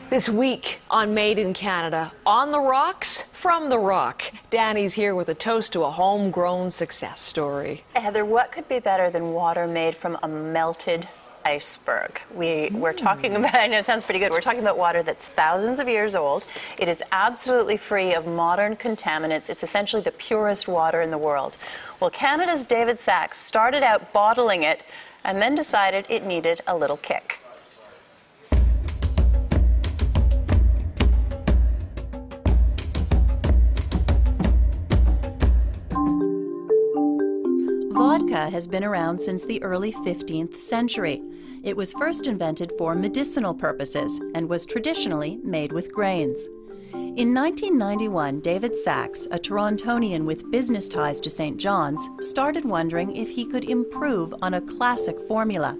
This week on Made in Canada, on the rocks, from the rock. Danny's here with a toast to a homegrown success story. Heather, what could be better than water made from a melted iceberg? We're talking about, I know it sounds pretty good, we're talking about water that's thousands of years old. It is absolutely free of modern contaminants. It's essentially the purest water in the world. Well, Canada's David Sachs started out bottling it and then decided it needed a little kick. Vodka has been around since the early 15th century. It was first invented for medicinal purposes and was traditionally made with grains. In 1991, David Sachs, a Torontonian with business ties to St. John's, started wondering if he could improve on a classic formula.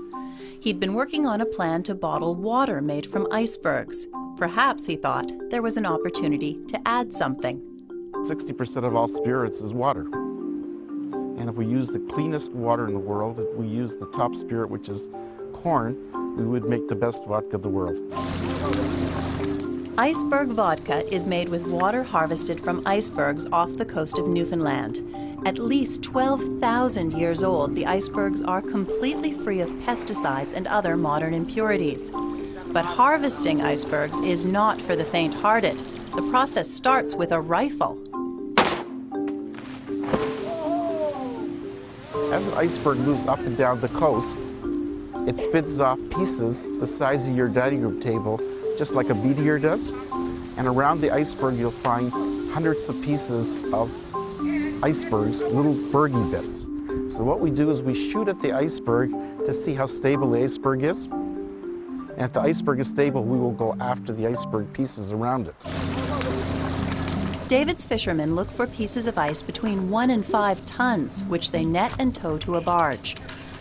He'd been working on a plan to bottle water made from icebergs. Perhaps, he thought, there was an opportunity to add something. 60% of all spirits is water. And if we use the cleanest water in the world, if we use the top spirit, which is corn, we would make the best vodka of the world. ICEBERG Vodka is made with water harvested from icebergs off the coast of Newfoundland. At least 12,000 years old, the icebergs are completely free of pesticides and other modern impurities. But harvesting icebergs is not for the faint-hearted. The process starts with a rifle. As an iceberg moves up and down the coast, it spins off pieces the size of your dining room table, just like a meteor does. And around the iceberg, you'll find hundreds of pieces of icebergs, little bergy bits. So what we do is we shoot at the iceberg to see how stable the iceberg is. And if the iceberg is stable, we will go after the iceberg pieces around it. David's fishermen look for pieces of ice between 1 and 5 tons, which they net and tow to a barge.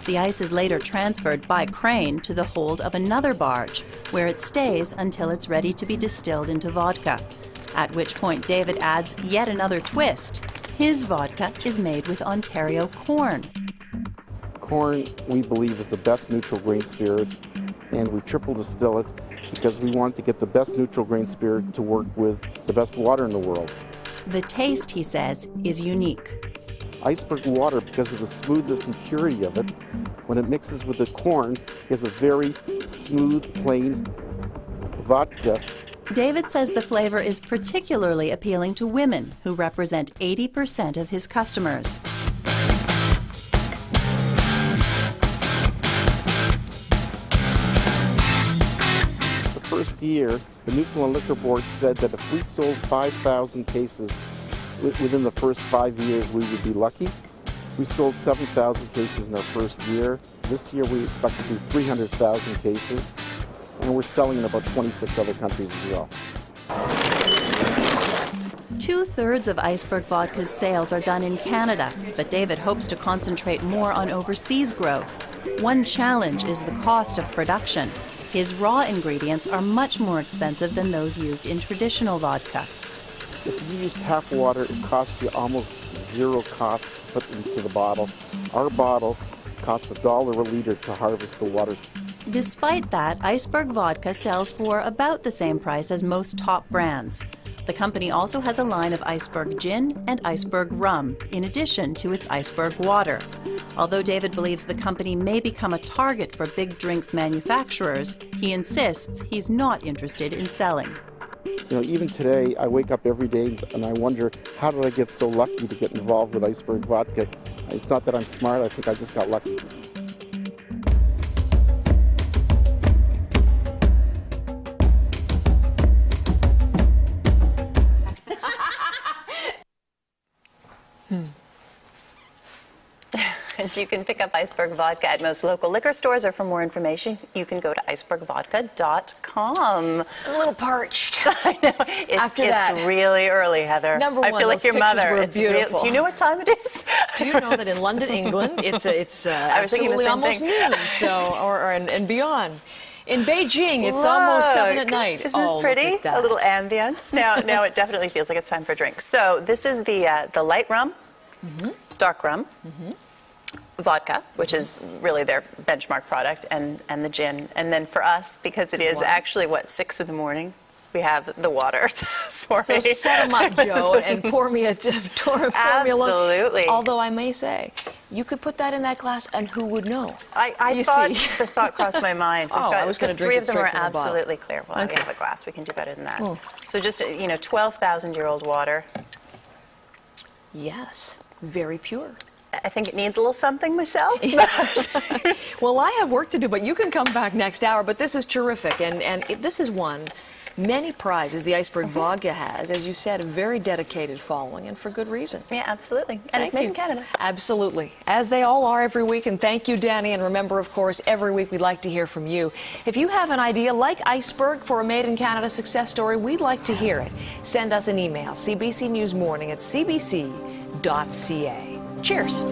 The ice is later transferred by crane to the hold of another barge, where it stays until it's ready to be distilled into vodka. At which point David adds yet another twist. His vodka is made with Ontario corn. Corn, we believe, is the best neutral grain spirit, and we triple distill it because we want to get the best neutral grain spirit to work with the best water in the world. The taste, he says, is unique. Iceberg water, because of the smoothness and purity of it, when it mixes with the corn, is a very smooth, plain vodka. David says the flavor is particularly appealing to women, who represent 80% of his customers. First year, the Newfoundland Liquor Board said that if we sold 5,000 cases within the first 5 years, we would be lucky. We sold 7,000 cases in our first year. This year, we expect to do 300,000 cases, and we're selling in about 26 other countries as well. 2/3 of ICEBERG Vodka's sales are done in Canada, but David hopes to concentrate more on overseas growth. One challenge is the cost of production. His raw ingredients are much more expensive than those used in traditional vodka. If you use tap water, it costs you almost zero cost to put into the bottle. Our bottle costs $1 a liter to harvest the water. Despite that, ICEBERG Vodka sells for about the same price as most top brands. The company also has a line of iceberg gin and iceberg rum, in addition to its iceberg water. Although David believes the company may become a target for big drinks manufacturers, he insists he's not interested in selling. You know, even today, I wake up every day and I wonder, how did I get so lucky to get involved with iceberg vodka? It's not that I'm smart, I think I just got lucky. And you can pick up iceberg vodka at most local liquor stores, or for more information, you can go to icebergvodka.com. I'm a little parched. I know. It's really early, Heather. Number one, I feel like your mother. It's beautiful. Do you know what time it is? Do you know that in London, England, it's absolutely almost noon, and beyond. In Beijing, it's almost 7 at night. Isn't this pretty? A little ambience. Now it definitely feels like it's time for a drink. So this is the light rum, dark rum, vodka, which is really their benchmark product, and the gin. And then for us, because it is actually, what, 6 in the morning, we have the water. Sorry. So set them up, Joe, and pour me a Absolutely. Although I may say, you could put that in that glass, and who would know? I thought, the thought crossed my mind. I was going to drink it straight from the bottle. 3 of them are absolutely clear. Well, we have a glass. We can do better than that. So just, 12,000-year-old water. Yes, very pure. I think it needs a little something myself. Well, I have work to do, but you can come back next hour. But this is terrific, and this is one. Many prizes the ICEBERG Vodka has, as you said, a very dedicated following, and for good reason. Yeah, absolutely. And it's made in Canada. Absolutely. As they all are every week, and thank you, Danny. And remember, of course, every week we'd like to hear from you. If you have an idea like ICEBERG for a Made in Canada success story, we'd like to hear it. Send us an email, cbcnewsmorning@cbc.ca. Cheers.